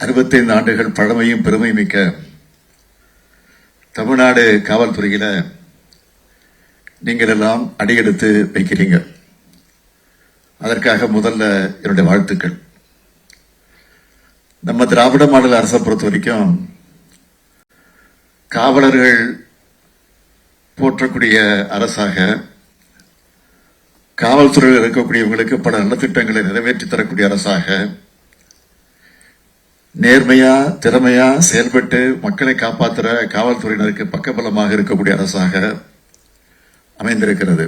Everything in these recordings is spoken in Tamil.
65 ஆண்டுகள் பழமையும் பெருமை மிக்க தமிழ்நாடு காவல்துறையில நீங்கள் எல்லாம் அடியெடுத்து வைக்கிறீங்க. அதற்காக முதல்ல என்னுடைய வாழ்த்துக்கள். நம்ம திராவிட மாடல் அரசை பொறுத்த வரைக்கும் காவலர்கள் போற்றக்கூடிய அரசாக, காவல்துறையில் இருக்கக்கூடியவங்களுக்கு பல நலத்திட்டங்களை நிறைவேற்றி தரக்கூடிய அரசாக, நேர்மையா திறமையா செயல்பட்டு மக்களை காப்பாற்றுற காவல்துறையினருக்கு பக்கபலமாக இருக்கக்கூடிய அரசாக அமைந்திருக்கிறது.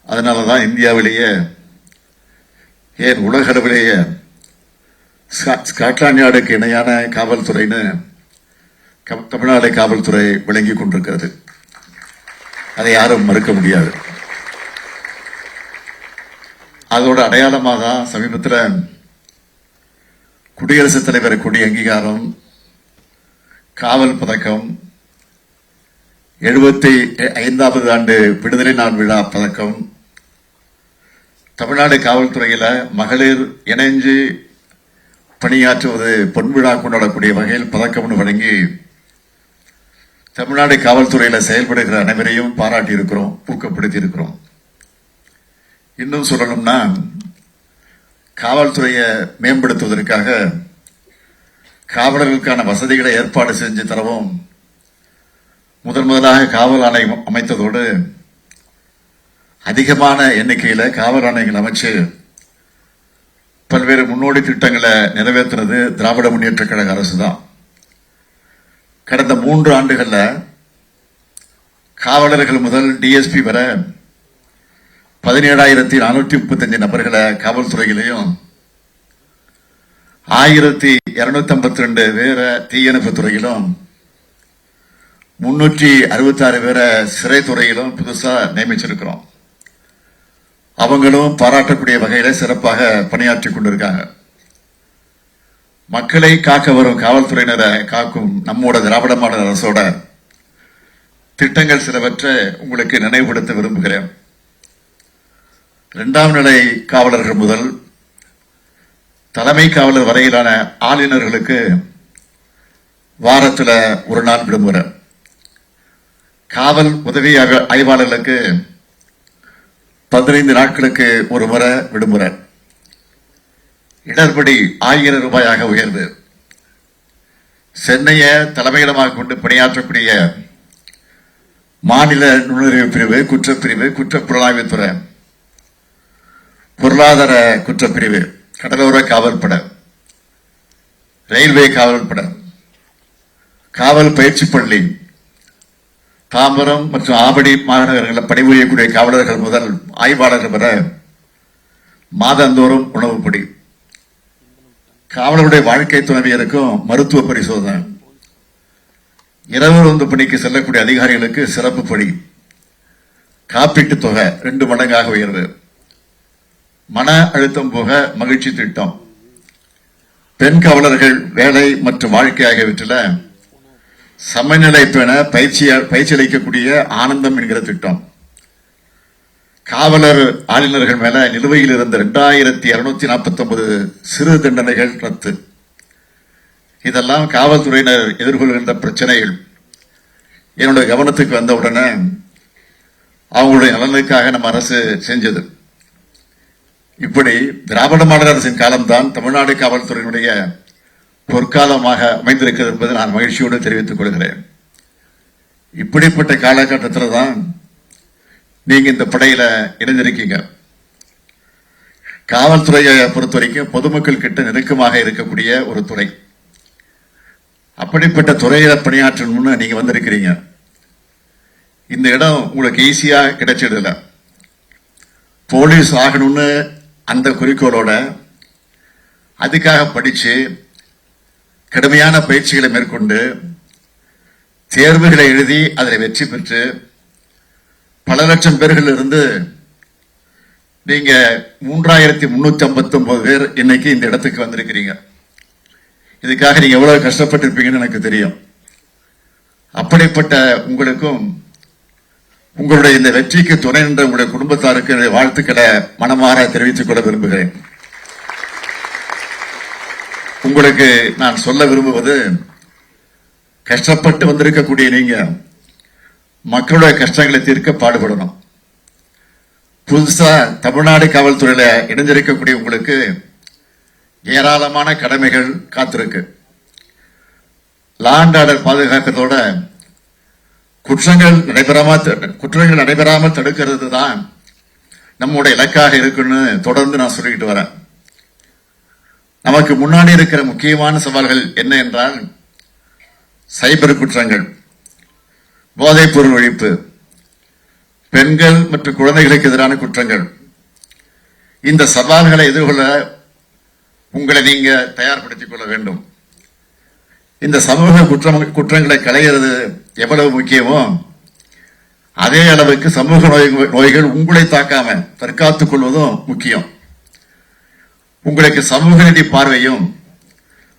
அதனாலதான் இந்தியாவிலேயே, ஏன் உலக அளவிலேயே ஸ்காட்லாந்து யார்டுக்கு இணையான காவல்துறைன்னு தமிழ்நாடு காவல்துறை விளங்கி கொண்டிருக்கிறது. அதை யாரும் மறுக்க முடியாது. அதோட அடையாளமாக தான் சமீபத்தில் குடியரசுத் தலைவர் கொடி அங்கீகாரம், காவல் பதக்கம், 75வது ஆண்டு விடுதலை நாள் விழா பதக்கம், தமிழ்நாடு காவல்துறையில மகளிர் இணைஞ்சு பணியாற்றுவது பொன்விழா கொண்டாடக்கூடிய வகையில் பதக்கம்னு வழங்கி தமிழ்நாடு காவல்துறையில செயல்படுகிற அனைவரையும் பாராட்டி இருக்கிறோம், ஊக்கப்படுத்தி இருக்கிறோம். இன்னும் சொல்லணும்னா, காவல்துறையை மேம்படுத்துவதற்காக காவலர்களுக்கான வசதிகளை ஏற்பாடு செஞ்சு தரவும் முதலாக காவல் ஆணையம் அமைத்ததோடு அதிகமான எண்ணிக்கையில காவல் ஆணையங்கள் அமைச்சு பல்வேறு முன்னோடி திட்டங்களை நிறைவேற்றுறது திராவிட முன்னேற்ற கழக அரசு தான். கடந்த 3 ஆண்டுகள்ல காவலர்கள் முதல் டிஎஸ்பி வரை 17,435 நபர்களை காவல்துறையிலையும், 1,252 பேரை தீயணைப்பு துறையிலும், 366 பேரை சிறைத்துறையிலும் புதுசா நியமிச்சிருக்கிறோம். அவங்களும் பாராட்டக்கூடிய வகையில சிறப்பாக பணியாற்றி கொண்டிருக்காங்க. மக்களை காக்க வரும் காவல்துறையினரை காக்கும் நம்மோட திராவிட மாடல் அரசோட திட்டங்கள் சிலவற்றை உங்களுக்கு நினைவுபடுத்த விரும்புகிறேன். 2ஆம் நிலை காவலர்கள் முதல் தலைமை காவலர் வரையிலான ஆளுநர்களுக்கு வாரத்தில் 1 நாள் விடுமுறை, காவல் உதவி ஆய்வாளர்களுக்கு 15 நாட்களுக்கு 1 முறை விடுமுறை, இடர்படி 1000 ரூபாயாக உயர்வு, சென்னையை தலைமையிடமாக கொண்டு பணியாற்றக்கூடிய மாநில நுண்ணறிவு பிரிவு, குற்றப்பிரிவு, குற்றப்புலனாய்வுத்துறை, பொருளாதார குற்றப்பிரிவு, கடலோர காவல்பட, ரயில்வே காவல்பட, காவல் பயிற்சி பள்ளி, தாம்பரம் மற்றும் ஆவடி மாநகரங்களில் பணிபுரியக்கூடிய காவலர்கள் முதல் ஆய்வாளர்கள் வர மாதந்தோறும் உணவுப்படி, காவலருடைய வாழ்க்கை துணைவியருக்கும் மருத்துவ பரிசோதனை, இரவு ரோந்து பணிக்கு செல்லக்கூடிய அதிகாரிகளுக்கு சிறப்பு படி, காப்பீட்டு தொகை 2 மடங்காக உயர்வு, மன அழுத்தம் போக மகிழ்ச்சி திட்டம், பெண் காவலர்கள் வேலை மற்றும் வாழ்க்கை ஆகியவற்றில் சமநிலை பெற பயிற்சி அளிக்கக்கூடிய ஆனந்தம் என்கிற திட்டம், காவலர் ஆளுநர்கள் மேல நிலுவையில் இருந்த 2249 சிறு தண்டனைகள் ரத்து. இதெல்லாம் காவல்துறையினர் எதிர்கொள்கின்ற பிரச்சனைகள் என்னுடைய கவனத்துக்கு வந்தவுடனே அவங்களுடைய நலனுக்காக நம்ம அரசு செஞ்சது. இப்படி திராவிட மாடல் அரசின் காலம்தான் தமிழ்நாடு காவல்துறையினுடைய பொற்காலமாக அமைந்திருக்கிறது என்பதை நான் மகிழ்ச்சியோடு தெரிவித்துக் கொள்கிறேன். இப்படிப்பட்ட காலகட்டத்தில் தான் நீங்க இந்த படையில இணைந்திருக்கீங்க. காவல்துறையை பொறுத்த வரைக்கும் பொதுமக்கள் கிட்ட நெருக்கமாக இருக்கக்கூடிய ஒரு துறை. அப்படிப்பட்ட துறையில பணியாற்றணும்னு நீங்க வந்திருக்கிறீங்க. இந்த இடம் உங்களுக்கு ஈஸியா கிடைச்சிடல. போலீஸ் ஆகணும்னு அந்த குறிக்கோளோட அதுக்காக படிச்சு கடுமையான பயிற்சிகளை மேற்கொண்டு தேர்வுகளை எழுதி அதில் வெற்றி பெற்று பல லட்சம் பேர்கள் இருந்து நீங்க 3,359 பேர் இன்னைக்கு இந்த இடத்துக்கு வந்திருக்கிறீங்க. இதுக்காக நீங்க எவ்வளவு கஷ்டப்பட்டிருப்பீங்கன்னு எனக்கு தெரியும். அப்படிப்பட்ட உங்களுக்கும் உங்களுடைய இந்த வெற்றிக்கு துணை நின்ற உங்களுடைய குடும்பத்தாருக்கு வாழ்த்துக்களை மனமாற தெரிவித்துக் கொள்ள விரும்புகிறேன். உங்களுக்கு நான் சொல்ல விரும்புவது, கஷ்டப்பட்டு வந்திருக்கக்கூடிய நீங்க மக்களுடைய கஷ்டங்களை தீர்க்க பாடுபடணும். புதுசா தமிழ்நாடு காவல்துறையில இணைஞ்சிருக்கக்கூடிய உங்களுக்கு ஏராளமான கடமைகள் காத்திருக்கு. லா அண்ட் ஆர்டர் பாதுகாக்கிறதோட குற்றங்கள் நடைபெறாமல் தடுக்கிறது தான் நம்முடைய இலக்காக இருக்குன்னு தொடர்ந்து நான் சொல்லிக்கிட்டு வரேன். நமக்கு முன்னாடி இருக்கிற முக்கியமான சவால்கள் என்ன என்றால், சைபர் குற்றங்கள், போதைப் பொருள் ஒழிப்பு, பெண்கள் மற்றும் குழந்தைகளுக்கு எதிரான குற்றங்கள். இந்த சவால்களை எதிர்கொள்ள உங்களை நீங்க தயார்படுத்திக் கொள்ள வேண்டும். இந்த சமூக குற்றங்களை களைகிறது எவ்வளவு முக்கியமோ அதே அளவுக்கு சமூக நோய்கள் உங்களை தாக்காம தற்காத்துக் கொள்வதும் முக்கியம். உங்களுக்கு சமூக நீதி பார்வையும்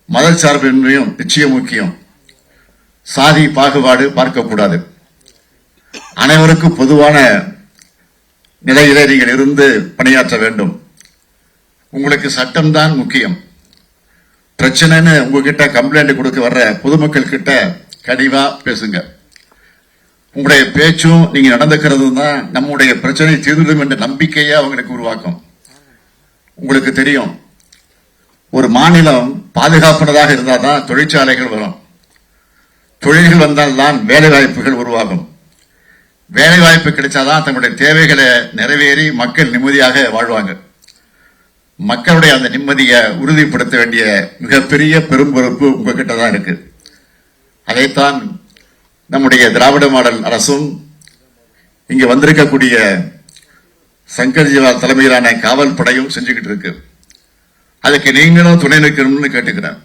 மதச்சார்பின்மையும் நிச்சயம் முக்கியம். சாதி பாகுபாடு பார்க்கக்கூடாது. அனைவருக்கும் பொதுவான நிலையிலே நீங்கள் இருந்து பணியாற்ற வேண்டும். உங்களுக்கு சட்டம்தான் முக்கியம். பிரச்சனைன்னு உங்ககிட்ட கம்ப்ளைண்ட் கொடுக்க வர்ற பொதுமக்கள் கிட்ட கனிவா பேசுங்க. உங்களுடைய பேச்சும் நீங்க நடந்துக்கிறதும் தான் நம்முடைய பிரச்சனை தீர்ந்துடும் என்ற நம்பிக்கையை அவங்களுக்கு உருவாக்கும். உங்களுக்கு தெரியும், ஒரு மாநிலம் பாதுகாப்பானதாக இருந்தால் தான் தொழிற்சாலைகள் வரும். தொழில்கள் வந்தால் தான் வேலை வாய்ப்புகள் உருவாகும். வேலை வாய்ப்பு கிடைச்சாதான் தங்களுடைய தேவைகளை நிறைவேறி மக்கள் நிம்மதியாக வாழ்வாங்க. மக்களுடைய அந்த நிம்மதியை உறுதிப்படுத்த வேண்டிய மிகப்பெரிய பெரும் பொறுப்பு உங்ககிட்ட தான் இருக்கு. அதைத்தான் நம்முடைய திராவிட மாடல் அரசும் இங்க வந்திருக்கக்கூடிய சங்கர் ஜிவால் தலைமையிலான காவல் படையும் செஞ்சுக்கிட்டு இருக்கு. அதுக்கு நீங்களும் துணை நிற்கணும்னு கேட்டுக்கிறேன்.